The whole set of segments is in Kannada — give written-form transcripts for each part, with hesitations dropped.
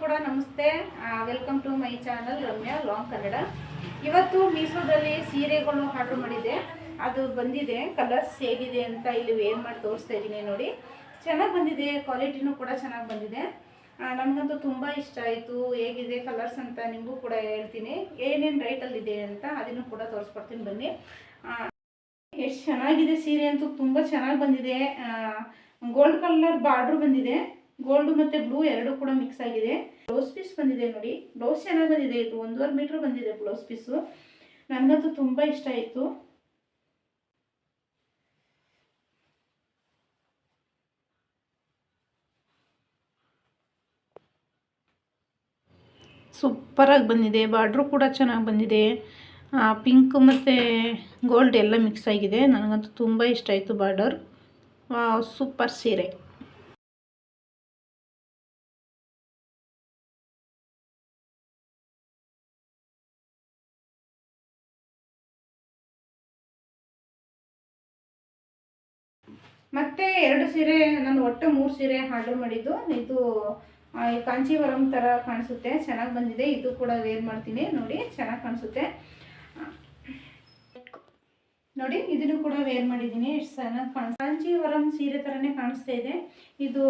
ಕೂಡ ನಮಸ್ತೆ. Welcome to my channel Ramya long Kannada. ಇವತ್ತು ಮೀಶೋದಲ್ಲಿ ಸೀರೆಗಳು ಆರ್ಡರ್ ಮಾಡಿದೆ, ಅದು ಬಂದಿದೆ. ಕಲರ್ಸ್ ಹೇಗಿದೆ ಅಂತ ಇಲ್ಲಿ ವೇರ್ ಮಾಡಿ ತೋರಿಸ್ತಾ ಇದ್ದೀನಿ ನೋಡಿ. ಚೆನ್ನಾಗಿ ಬಂದಿದೆ, ಕ್ವಾಲಿಟಿನೂ ಕೂಡ ಚೆನ್ನಾಗಿ ಬಂದಿದೆ. ನನಗಂತೂ ತುಂಬ ಇಷ್ಟ ಆಯಿತು. ಹೇಗಿದೆ ಕಲರ್ಸ್ ಅಂತ ನಿಮಗೂ ಕೂಡ ಹೇಳ್ತೀನಿ, ಏನೇನು ರೇಟಲ್ಲಿದೆ ಅಂತ ಅದನ್ನು ಕೂಡ ತೋರಿಸ್ಕೊಡ್ತೀನಿ ಬನ್ನಿ. ಎಷ್ಟು ಚೆನ್ನಾಗಿದೆ ಸೀರೆ ಅಂತೂ, ತುಂಬ ಚೆನ್ನಾಗಿ ಬಂದಿದೆ. ಗೋಲ್ಡ್ ಕಲರ್ ಬಾರ್ಡ್ರ್ ಬಂದಿದೆ, ಗೋಲ್ಡ್ ಮತ್ತು ಬ್ಲೂ ಎರಡು ಕೂಡ ಮಿಕ್ಸ್ ಆಗಿದೆ. ಬ್ಲೌಸ್ ಪೀಸ್ ಬಂದಿದೆ ನೋಡಿ, ಬ್ಲೌಸ್ ಚೆನ್ನಾಗಿ ಬಂದಿದೆ. ಇದು 1.5 ಮೀಟ್ರ್ ಬಂದಿದೆ ಬ್ಲೌಸ್ ಪೀಸು. ನನಗಂತೂ ತುಂಬ ಇಷ್ಟ ಆಯಿತು. ಸೂಪರಾಗಿ ಬಂದಿದೆ, ಬಾರ್ಡ್ರು ಕೂಡ ಚೆನ್ನಾಗಿ ಬಂದಿದೆ. ಪಿಂಕ್ ಮತ್ತು ಗೋಲ್ಡ್ ಎಲ್ಲ ಮಿಕ್ಸ್ ಆಗಿದೆ. ನನಗಂತೂ ತುಂಬ ಇಷ್ಟ ಆಯಿತು ಬಾರ್ಡರ್. ಸೂಪರ್ ಸೀರೆ. ಮತ್ತು 2 ಸೀರೆ, ನಾನು ಒಟ್ಟು 3 ಸೀರೆ ಆರ್ಡರ್ ಮಾಡಿದ್ದು. ಇದು ಕಾಂಚೀವರಂ ಥರ ಕಾಣಿಸುತ್ತೆ, ಚೆನ್ನಾಗಿ ಬಂದಿದೆ. ಇದು ಕೂಡ ವೇರ್ ಮಾಡ್ತೀನಿ ನೋಡಿ, ಚೆನ್ನಾಗಿ ಕಾಣಿಸುತ್ತೆ ನೋಡಿ. ಇದನ್ನು ಕೂಡ ವೇರ್ ಮಾಡಿದ್ದೀನಿ, ಎಷ್ಟು ಚೆನ್ನಾಗಿ ಕಾಂಚೀವರಂ ಸೀರೆ ಥರನೇ ಕಾಣಿಸ್ತಾ ಇದೆ. ಇದು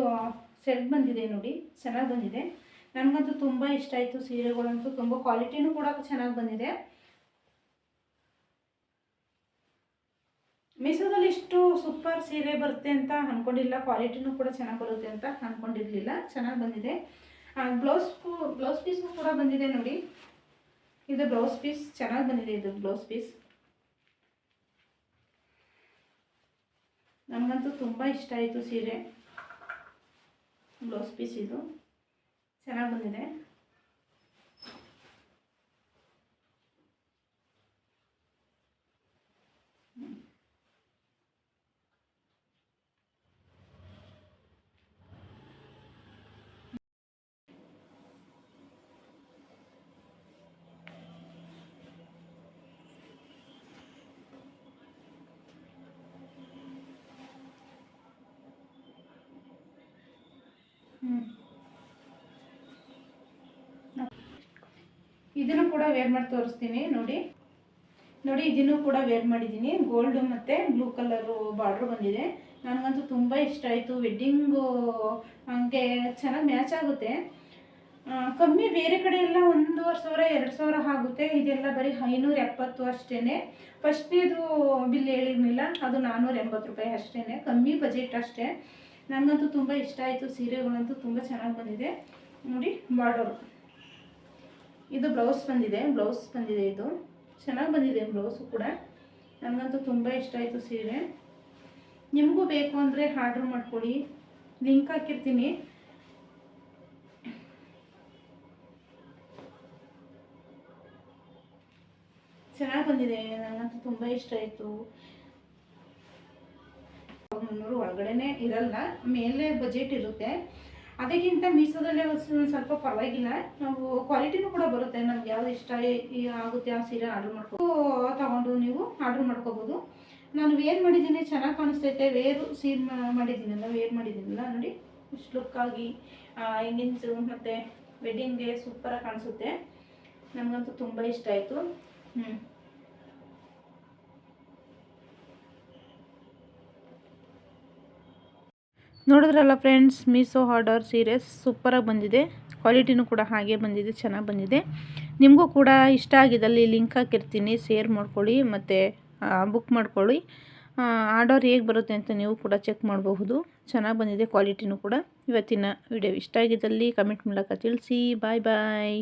ಸೆಟ್ ಬಂದಿದೆ ನೋಡಿ, ಚೆನ್ನಾಗಿ ಬಂದಿದೆ. ನನಗಂತೂ ತುಂಬ ಇಷ್ಟ ಆಯಿತು. ಸೀರೆಗಳಂತೂ ತುಂಬ ಕ್ವಾಲಿಟಿನೂ ಕೂಡ ಚೆನ್ನಾಗಿ ಬಂದಿದೆ. ಮೀಶೋದಲ್ಲಿ ಇಷ್ಟು ಸೂಪರ್ ಸೀರೆ ಬರುತ್ತೆ ಅಂತ ಅಂದ್ಕೊಂಡಿಲ್ಲ, ಕ್ವಾಲಿಟಿನೂ ಕೂಡ ಚೆನ್ನಾಗಿ ಬರುತ್ತೆ ಅಂತ ಅಂದ್ಕೊಂಡಿರಲಿಲ್ಲ. ಚೆನ್ನಾಗಿ ಬಂದಿದೆ. ಬ್ಲೌಸ್ ಪೀಸು ಕೂಡ ಬಂದಿದೆ ನೋಡಿ. ಇದು ಬ್ಲೌಸ್ ಪೀಸ್ ಚೆನ್ನಾಗಿ ಬಂದಿದೆ. ಇದು ಬ್ಲೌಸ್ ಪೀಸ್ ನನಗಂತೂ ತುಂಬ ಇಷ್ಟ ಆಯಿತು ಸೀರೆ. ಬ್ಲೌಸ್ ಪೀಸ್ ಇದು ಚೆನ್ನಾಗಿ ಬಂದಿದೆ. ಇದನ್ನು ಕೂಡ ವೇರ್ ಮಾಡಿ ತೋರಿಸ್ತೀನಿ ನೋಡಿ. ಇದನ್ನು ಕೂಡ ವೇರ್ ಮಾಡಿದ್ದೀನಿ. ಗೋಲ್ಡ್ ಮತ್ತು ಬ್ಲೂ ಕಲರು ಬಾರ್ಡ್ರ್ ಬಂದಿದೆ. ನನಗಂತೂ ತುಂಬ ಇಷ್ಟ ಆಯಿತು. ವೆಡ್ಡಿಂಗು ಹಂಗೆ ಚೆನ್ನಾಗಿ ಮ್ಯಾಚ್ ಆಗುತ್ತೆ. ಕಮ್ಮಿ, ಬೇರೆ ಕಡೆ ಎಲ್ಲ 1,500 2,000 ಆಗುತ್ತೆ. ಇದೆಲ್ಲ ಬರೀ 570 ಅಷ್ಟೇ. ಫಸ್ಟ್ನೇದು ಬಿಲ್ ಹೇಳಿರಲಿಲ್ಲ, ಅದು 480 ರೂಪಾಯಿ ಅಷ್ಟೇ. ಕಮ್ಮಿ ಬಜೆಟ್ ಅಷ್ಟೇ. ನನಗಂತೂ ತುಂಬ ಇಷ್ಟ ಆಯಿತು. ಸೀರೆಗಳಂತೂ ತುಂಬ ಚೆನ್ನಾಗಿ ಬಂದಿದೆ ನೋಡಿ. ಬಾರ್ಡರು ಇದು ಬ್ಲೌಸ್ ಬಂದಿದೆ. ಇದು ಚೆನ್ನಾಗಿ ಬಂದಿದೆ ಬ್ಲೌಸು ಕೂಡ. ನನಗಂತೂ ತುಂಬ ಇಷ್ಟ ಆಯಿತು ಸೀರೆ. ನಿಮಗೂ ಬೇಕು ಅಂದರೆ ಆರ್ಡ್ರ್ ಮಾಡ್ಕೊಳ್ಳಿ, ಲಿಂಕ್ ಹಾಕಿರ್ತೀನಿ. ಚೆನ್ನಾಗಿ ಬಂದಿದೆ, ನನಗಂತೂ ತುಂಬ ಇಷ್ಟ ಆಯಿತು. 300 ಒಳಗಡೆ ಇರಲ್ಲ, ಮೇಲೆ ಬಜೆಟ್ ಇರುತ್ತೆ. ಅದಕ್ಕಿಂತ ಮೀಶೋದಲ್ಲೇ ಸ್ವಲ್ಪ ಪರವಾಗಿಲ್ಲ. ನಾವು ಕ್ವಾಲಿಟಿನೂ ಕೂಡ ಬರುತ್ತೆ. ನಮ್ಗೆ ಯಾವ್ದು ಇಷ್ಟ ಆಗುತ್ತೆ ಆ ಸೀರೆ ಆರ್ಡ್ರ್ ತಗೊಂಡು ನೀವು ಆರ್ಡ್ರ್ ಮಾಡ್ಕೋಬೋದು. ನಾನು ವೇರ್ ಮಾಡಿದ್ದೀನಿ, ಚೆನ್ನಾಗಿ ಕಾಣಿಸ್ತೈತೆ. ವೇರ್ ಮಾಡಿದ್ದೀನಲ್ಲ ನೋಡಿ, ಇಷ್ಟು ಲುಕ್ಕಾಗಿ ಎಂಗೇಜು ಮತ್ತು ವೆಡ್ಡಿಂಗ್ಗೆ ಸೂಪರಾಗಿ ಕಾಣಿಸುತ್ತೆ. ನನಗಂತೂ ತುಂಬ ಇಷ್ಟ ಆಯಿತು. ನೋಡಿದ್ರಲ್ಲ ಫ್ರೆಂಡ್ಸ್, ಮೀಶೋ ಆರ್ಡರ್ ಸೀರೆ ಸೂಪರಾಗಿ ಬಂದಿದೆ. ಕ್ವಾಲಿಟಿನೂ ಕೂಡ ಹಾಗೆ ಬಂದಿದೆ, ಚೆನ್ನಾಗಿ ಬಂದಿದೆ. ನಿಮಗೂ ಕೂಡ ಇಷ್ಟ ಆಗಿದ್ದಲ್ಲಿ ಲಿಂಕ್ ಹಾಕಿರ್ತೀನಿ, ಶೇರ್ ಮಾಡ್ಕೊಳ್ಳಿ ಮತ್ತು ಬುಕ್ ಮಾಡ್ಕೊಳ್ಳಿ. ಆರ್ಡರ್ ಹೇಗೆ ಬರುತ್ತೆ ಅಂತ ನೀವು ಕೂಡ ಚೆಕ್ ಮಾಡಬಹುದು. ಚೆನ್ನಾಗಿ ಬಂದಿದೆ ಕ್ವಾಲಿಟಿನೂ ಕೂಡ. ಇವತ್ತಿನ ವಿಡಿಯೋ ಇಷ್ಟ ಆಗಿದ್ದಲ್ಲಿ ಕಮೆಂಟ್ ಮೂಲಕ ತಿಳಿಸಿ. ಬಾಯ್ ಬಾಯ್.